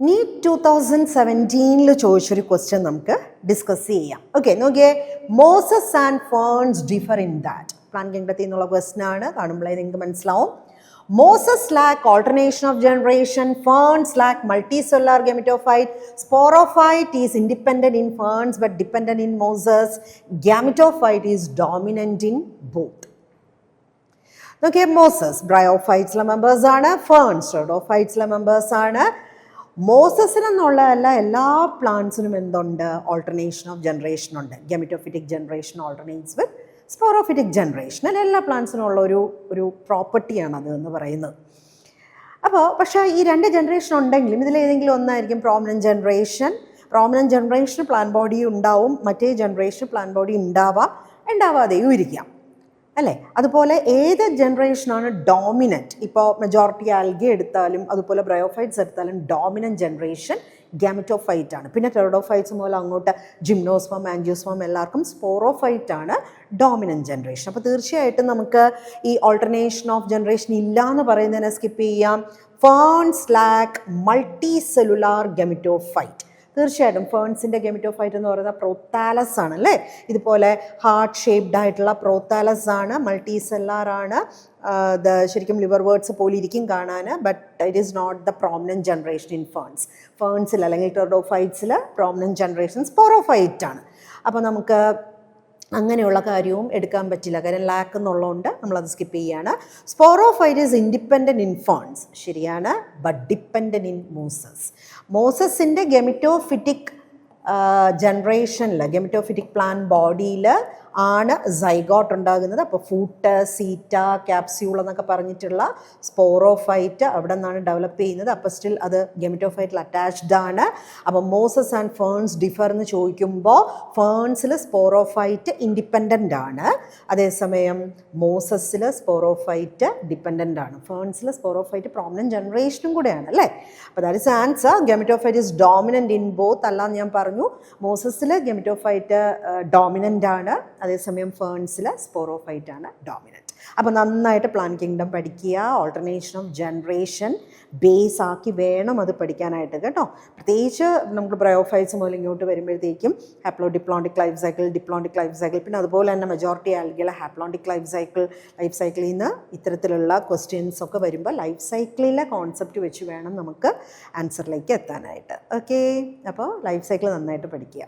NEET 2017 ചോദിച്ചൊരു question നമുക്ക് discuss ചെയ്യാം. ഓക്കെ, നോക്കിയേ, mosses and ferns differ in that. Plant കിങ്ഡത്തിൽ നിന്നുള്ള ക്വസ്റ്റ്യൻ ആണ്, കാണുമ്പോഴേ നിങ്ങൾക്ക് മനസ്സിലാവും. Mosses lack alternation of generation, ferns lack multicellular gametophyte, sporophyte is independent in ferns but dependent in mosses, gametophyte is dominant in both. Okay, mosses bryophytes members ആണ്, ferns rhodophytes members ആണ്. മോസസിനെന്നുള്ള എല്ലാ പ്ലാന്റ്സിനും എന്തുണ്ട്? Alternation of generation ഉണ്ട്. ഗെമിറ്റോഫിറ്റിക് generation alternates വിത്ത് സ്പോറോഫിറ്റിക് generation. അല്ല, എല്ലാ പ്ലാന്റ്സിനും ഉള്ള ഒരു പ്രോപ്പർട്ടിയാണ് അത് എന്ന് പറയുന്നത്. അപ്പോൾ പക്ഷേ ഈ രണ്ട് ജനറേഷൻ ഉണ്ടെങ്കിലും ഇതിലേതെങ്കിലും ഒന്നായിരിക്കും prominent generation. Prominent generation plant body ഉണ്ടാവും, മറ്റേ ജനറേഷൻ പ്ലാന്റ് ബോഡി ഉണ്ടാവാതെയും ഇരിക്കാം, അല്ലേ? അതുപോലെ ഏത് ജനറേഷനാണ് ഡോമിനൻറ്റ്? ഇപ്പോൾ മെജോറിറ്റി ആൽഗെ എടുത്താലും അതുപോലെ ബ്രയോഫൈറ്റ്സ് എടുത്താലും ഡോമിനൻറ്റ് ജനറേഷൻ ഗാമിറ്റോഫൈറ്റ് ആണ്. പിന്നെ ടെറഡോഫൈറ്റ്സ് മുതൽ അങ്ങോട്ട് ജിംനോസ്പം, ആൻജിയോസ്പം എല്ലാവർക്കും സ്പോറോഫൈറ്റ് ആണ് ഡോമിനൻറ്റ് ജനറേഷൻ. അപ്പോൾ തീർച്ചയായിട്ടും നമുക്ക് ഈ ഓൾട്ടർനേഷൻ ഓഫ് ജനറേഷൻ ഇല്ല എന്ന് പറയുന്നതിനെ സ്കിപ്പ് ചെയ്യാം. Ferns lack multi cellular gametophyte. തീർച്ചയായിട്ടും ഫേൺസിൻ്റെ ഗെമിറ്റോഫൈറ്റ് എന്ന് പറയുന്നത് പ്രോത്താലസ് ആണ്, അല്ലേ? ഇതുപോലെ ഹാർട്ട് ഷേപ്ഡ് ആയിട്ടുള്ള പ്രോത്താലസ് ആണ്, മൾട്ടി സെല്ലാർ ആണ്. ശരിക്കും ലിവർ വേർഡ്സ് പോലെ ഇരിക്കും കാണാൻ, but it is not the prominent generation in ഫേൺസിൽ അല്ലെങ്കിൽ ടെറഡോഫൈറ്റ്സിൽ പ്രോമിനൻറ്റ് ജനറേഷൻ സ്പോറോഫൈറ്റ് ആണ്. അപ്പോൾ നമുക്ക് അങ്ങനെയുള്ള കാര്യവും എടുക്കാൻ പറ്റില്ല, കാര്യം ലാക്ക് എന്നുള്ളതുകൊണ്ട് നമ്മളത് സ്കിപ്പ് ചെയ്യുകയാണ്. Sporophyte is independent in ferns, ശരിയാണ്, ബട്ട് ഡിപ്പെൻഡൻറ്റ് ഇൻ മോസസ്. മോസസിൻ്റെ ഗെമിറ്റോഫിറ്റിക് ജനറേഷനിൽ, ഗെമിറ്റോഫിറ്റിക് പ്ലാന്റ് ബോഡിയിൽ ആണ് സൈഗോട്ട് ഉണ്ടാകുന്നത്. അപ്പോൾ ഫൂട്ട്, സീറ്റ, ക്യാപ്സ്യൂൾ എന്നൊക്കെ പറഞ്ഞിട്ടുള്ള സ്പോറോഫൈറ്റ് അവിടെ നിന്നാണ് ഡെവലപ്പ് ചെയ്യുന്നത്. അപ്പോൾ സ്റ്റിൽ അത് ഗെമിറ്റോഫൈറ്റിൽ അറ്റാച്ച്ഡ് ആണ്. അപ്പോൾ മോസസ് ആൻഡ് ഫേൺസ് ഡിഫർ എന്ന് ചോദിക്കുമ്പോൾ ഫേൺസിൽ സ്പോറോഫൈറ്റ് ഇൻഡിപെൻഡൻ്റ് ആണ്, അതേസമയം മോസസിൽ സ്പോറോഫൈറ്റ് ഡിപ്പെൻഡൻ്റ് ആണ്. ഫേൺസിൽ സ്പോറോഫൈറ്റ് പ്രോമിനൻറ്റ് ജനറേഷനും കൂടെയാണ്, അല്ലേ? അപ്പോൾ that is answer. Gametophyte is dominant in both. അല്ലാന്ന് ഞാൻ പറഞ്ഞു, മോസസിൽ ഗെമിറ്റോഫൈറ്റ് ഡോമിനൻ്റ് ആണ്, അതേസമയം ഫേൺസിൽ സ്പോറോഫൈറ്റ് ആണ് ഡോമിനൻറ്റ്. അപ്പോൾ നന്നായിട്ട് പ്ലാൻ കിങ്ഡം പഠിക്കുക. ഓൾട്ടർനേഷൻ ഓഫ് ജനറേഷൻ ബേസ് ആക്കി വേണം അത് പഠിക്കാനായിട്ട്, കേട്ടോ. പ്രത്യേകിച്ച് നമുക്ക് ബ്രയോഫൈറ്റ്സ് മുതൽ ഇങ്ങോട്ട് വരുമ്പോഴത്തേക്കും ഹാപ്ലോഡിപ്ലോണ്ടിക് ലൈഫ് സൈക്കിൾ, പിന്നെ അതുപോലെ തന്നെ മെജോറിറ്റി ആൽഗിലെ ഹാപ്ലോണ്ടിക് ലൈഫ് സൈക്കിളിൽ നിന്ന് ഇത്തരത്തിലുള്ള ക്വസ്റ്റ്യൻസ് ഒക്കെ വരുമ്പോൾ ലൈഫ് സൈക്കിളിലെ കോൺസെപ്റ്റ് വെച്ച് വേണം നമുക്ക് ആൻസറിലേക്ക് എത്താനായിട്ട്. ഓക്കെ, അപ്പോൾ ലൈഫ് സൈക്കിൾ നന്നായിട്ട് പഠിക്കുക.